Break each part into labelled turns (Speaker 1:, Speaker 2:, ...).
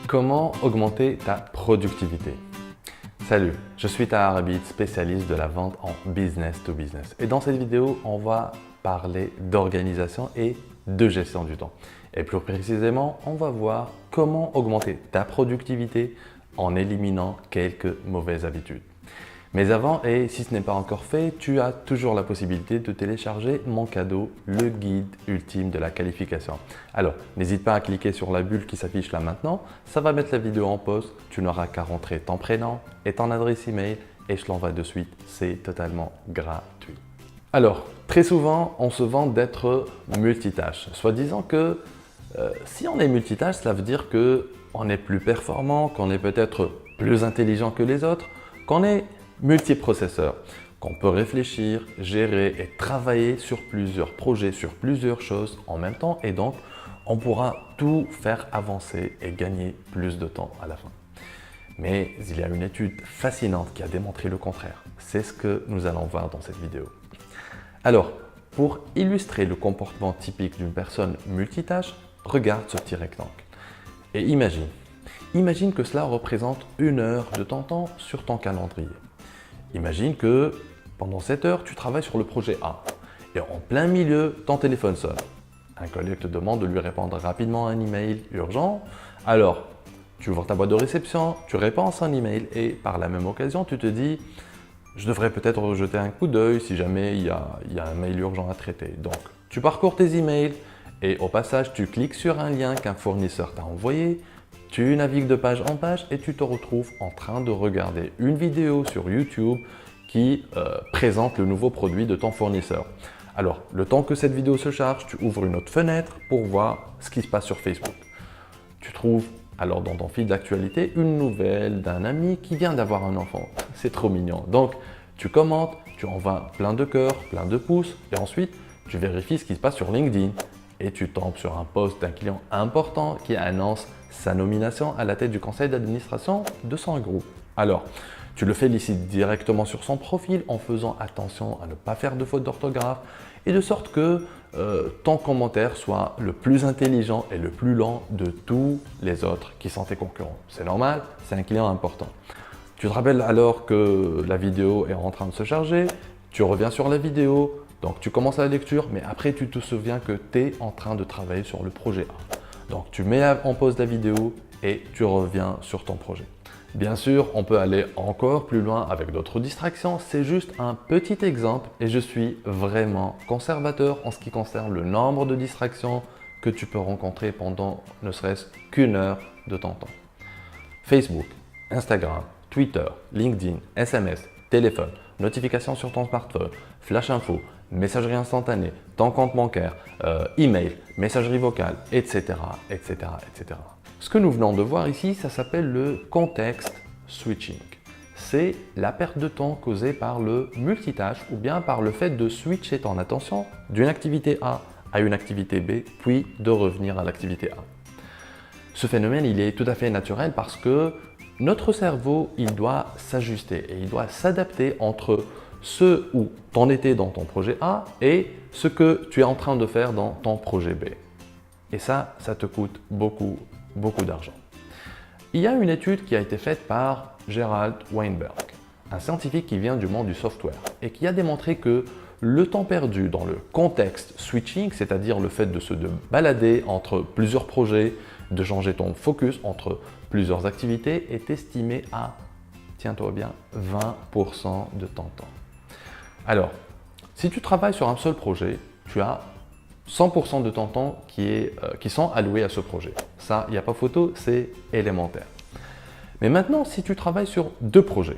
Speaker 1: Comment augmenter ta productivité? Salut, je suis Tahar Abid, spécialiste de la vente en business to business. Et dans cette vidéo, on va parler d'organisation et de gestion du temps. Et plus précisément, on va voir comment augmenter ta productivité en éliminant quelques mauvaises habitudes. Mais avant, et si ce n'est pas encore fait, tu as toujours la possibilité de télécharger mon cadeau, le guide ultime de la qualification. Alors, n'hésite pas à cliquer sur la bulle qui s'affiche là maintenant, ça va mettre la vidéo en pause, tu n'auras qu'à rentrer ton prénom et ton adresse email et je l'envoie de suite, c'est totalement gratuit. Alors, très souvent, on se vante d'être multitâche, soi-disant que si on est multitâche, cela veut dire qu'on est plus performant, qu'on est peut-être plus intelligent que les autres, qu'on est multiprocesseur, qu'on peut réfléchir, gérer et travailler sur plusieurs projets, sur plusieurs choses en même temps et donc on pourra tout faire avancer et gagner plus de temps à la fin. Mais il y a une étude fascinante qui a démontré le contraire. C'est ce que nous allons voir dans cette vidéo. Alors, pour illustrer le comportement typique d'une personne multitâche, regarde ce petit rectangle et imagine que cela représente 1 heure de ton temps sur ton calendrier. Imagine que pendant cette heure, tu travailles sur le projet A et en plein milieu, ton téléphone sonne. Un collègue te demande de lui répondre rapidement à un email urgent. Alors, tu ouvres ta boîte de réception, tu réponds à son email et par la même occasion, tu te dis « Je devrais peut-être jeter un coup d'œil si jamais il y a un mail urgent à traiter. » Donc, tu parcours tes emails et au passage, tu cliques sur un lien qu'un fournisseur t'a envoyé. Tu navigues de page en page et tu te retrouves en train de regarder une vidéo sur YouTube qui présente le nouveau produit de ton fournisseur. Alors, le temps que cette vidéo se charge, tu ouvres une autre fenêtre pour voir ce qui se passe sur Facebook. Tu trouves alors dans ton fil d'actualité une nouvelle d'un ami qui vient d'avoir un enfant. C'est trop mignon. Donc, tu commentes, tu envoies plein de cœurs, plein de pouces et ensuite, tu vérifies ce qui se passe sur LinkedIn. Et tu tombes sur un post d'un client important qui annonce sa nomination à la tête du conseil d'administration de son groupe. Alors, tu le félicites directement sur son profil en faisant attention à ne pas faire de faute d'orthographe et de sorte que ton commentaire soit le plus intelligent et le plus lent de tous les autres qui sont tes concurrents. C'est normal, c'est un client important. Tu te rappelles alors que la vidéo est en train de se charger, tu reviens sur la vidéo, donc tu commences la lecture, mais après tu te souviens que tu es en train de travailler sur le projet A. Donc tu mets en pause la vidéo et tu reviens sur ton projet. Bien sûr, on peut aller encore plus loin avec d'autres distractions, c'est juste un petit exemple et je suis vraiment conservateur en ce qui concerne le nombre de distractions que tu peux rencontrer pendant ne serait-ce qu'1 heure de ton temps. Facebook, Instagram, Twitter, LinkedIn, SMS, téléphone, notifications sur ton smartphone, flash info, messagerie instantanée, ton compte bancaire, email, messagerie vocale, etc., etc., etc. Ce que nous venons de voir ici, ça s'appelle le context switching. C'est la perte de temps causée par le multitâche ou bien par le fait de switcher ton attention d'une activité A à une activité B, puis de revenir à l'activité A. Ce phénomène, il est tout à fait naturel parce que notre cerveau, il doit s'ajuster et il doit s'adapter entre ce où tu en étais dans ton projet A et ce que tu es en train de faire dans ton projet B. Et ça te coûte beaucoup d'argent. Il y a une étude qui a été faite par Gerald Weinberg, un scientifique qui vient du monde du software et qui a démontré que le temps perdu dans le context switching, c'est-à-dire le fait de se balader entre plusieurs projets, de changer ton focus entre plusieurs activités, est estimé à, tiens-toi bien, 20% de ton temps. Alors, si tu travailles sur un seul projet, tu as 100% de ton temps qui sont alloués à ce projet. Ça, il n'y a pas photo, c'est élémentaire. Mais maintenant, si tu travailles sur 2 projets,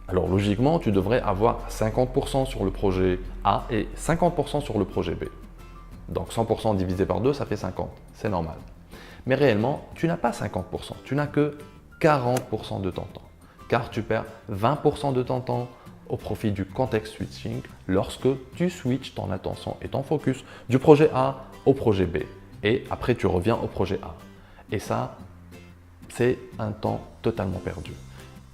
Speaker 1: alors logiquement, tu devrais avoir 50% sur le projet A et 50% sur le projet B. Donc 100% divisé par 2, ça fait 50, c'est normal. Mais réellement, tu n'as pas 50%, tu n'as que 40% de ton temps, car tu perds 20% de ton temps au profit du context switching lorsque tu switches ton attention et ton focus du projet A au projet B et après tu reviens au projet A. Et ça, c'est un temps totalement perdu.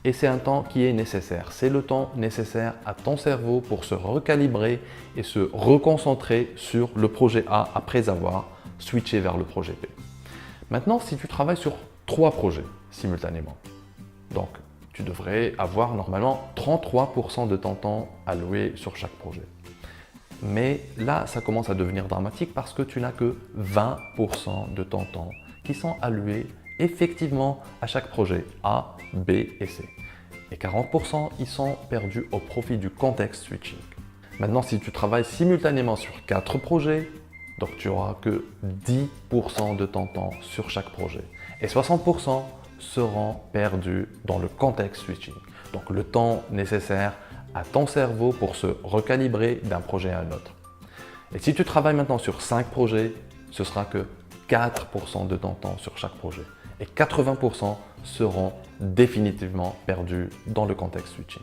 Speaker 1: Et c'est un temps qui est nécessaire. C'est le temps nécessaire à ton cerveau pour se recalibrer et se reconcentrer sur le projet A après avoir switché vers le projet B. Maintenant, si tu travailles sur 3 projets simultanément, donc tu devrais avoir normalement 33% de ton temps alloué sur chaque projet. Mais là, ça commence à devenir dramatique parce que tu n'as que 20% de ton temps qui sont alloués effectivement à chaque projet A, B et C. Et 40% ils sont perdus au profit du context switching. Maintenant, si tu travailles simultanément sur 4 projets, donc tu n'auras que 10% de ton temps sur chaque projet. Et 60% seront perdus dans le context switching. Donc le temps nécessaire à ton cerveau pour se recalibrer d'un projet à un autre. Et si tu travailles maintenant sur 5 projets, ce sera que 4% de ton temps sur chaque projet. Et 80% seront définitivement perdus dans le context switching.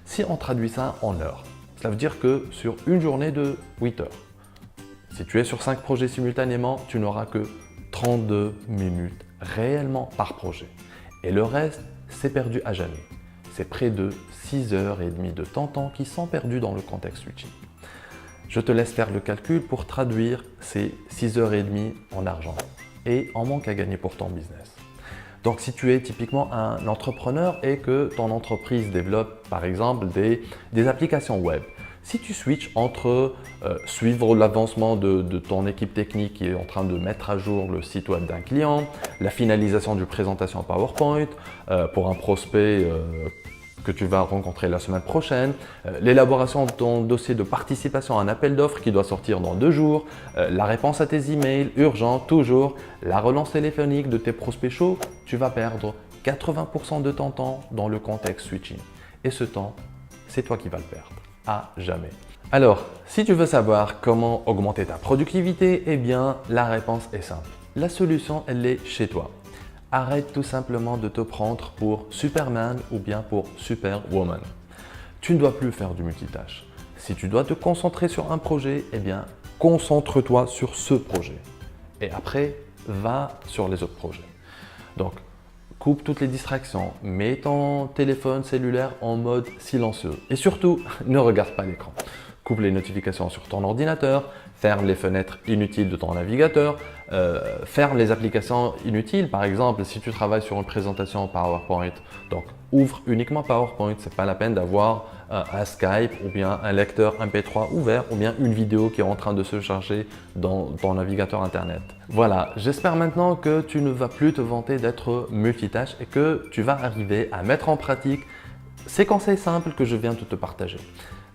Speaker 1: Si on traduit ça en heures, cela veut dire que sur une journée de 8 heures, si tu es sur 5 projets simultanément, tu n'auras que 32 minutes réellement par projet. Et le reste, c'est perdu à jamais. C'est près de 6h30 de ton temps qui sont perdus dans le context switching. Je te laisse faire le calcul pour traduire ces 6h30 en argent et en manque à gagner pour ton business. Donc si tu es typiquement un entrepreneur et que ton entreprise développe par exemple des applications web, si tu switches entre suivre l'avancement de ton équipe technique qui est en train de mettre à jour le site web d'un client, la finalisation d'une présentation PowerPoint pour un prospect que tu vas rencontrer la semaine prochaine, l'élaboration de ton dossier de participation à un appel d'offres qui doit sortir dans 2 jours, la réponse à tes emails urgents toujours, la relance téléphonique de tes prospects chauds, tu vas perdre 80% de ton temps dans le context switching. Et ce temps, c'est toi qui vas le perdre, à jamais. Alors, si tu veux savoir comment augmenter ta productivité, eh bien, la réponse est simple. La solution, elle est chez toi. Arrête tout simplement de te prendre pour Superman ou bien pour Superwoman. Tu ne dois plus faire du multitâche. Si tu dois te concentrer sur un projet, eh bien, concentre-toi sur ce projet. Et après, va sur les autres projets. Donc, coupe toutes les distractions, mets ton téléphone cellulaire en mode silencieux. Et surtout, ne regarde pas l'écran. Coupe les notifications sur ton ordinateur, ferme les fenêtres inutiles de ton navigateur, ferme les applications inutiles. Par exemple, si tu travailles sur une présentation PowerPoint, donc ouvre uniquement PowerPoint. Ce n'est pas la peine d'avoir un Skype ou bien un lecteur MP3 ouvert ou bien une vidéo qui est en train de se charger dans ton navigateur Internet. Voilà, j'espère maintenant que tu ne vas plus te vanter d'être multitâche et que tu vas arriver à mettre en pratique ces conseils simples que je viens de te partager.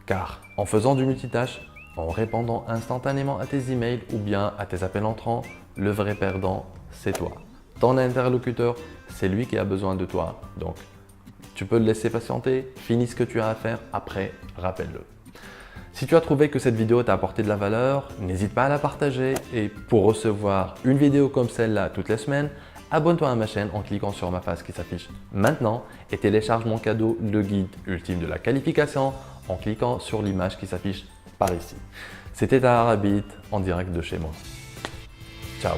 Speaker 1: Car en faisant du multitâche, en répondant instantanément à tes emails ou bien à tes appels entrants, le vrai perdant, c'est toi. Ton interlocuteur, c'est lui qui a besoin de toi. Donc, tu peux le laisser patienter, finis ce que tu as à faire, après, rappelle-le. Si tu as trouvé que cette vidéo t'a apporté de la valeur, n'hésite pas à la partager et pour recevoir une vidéo comme celle-là toutes les semaines, abonne-toi à ma chaîne en cliquant sur ma face qui s'affiche maintenant et télécharge mon cadeau, le guide ultime de la qualification, en cliquant sur l'image qui s'affiche par ici. C'était Tahar Habib en direct de chez moi. Ciao.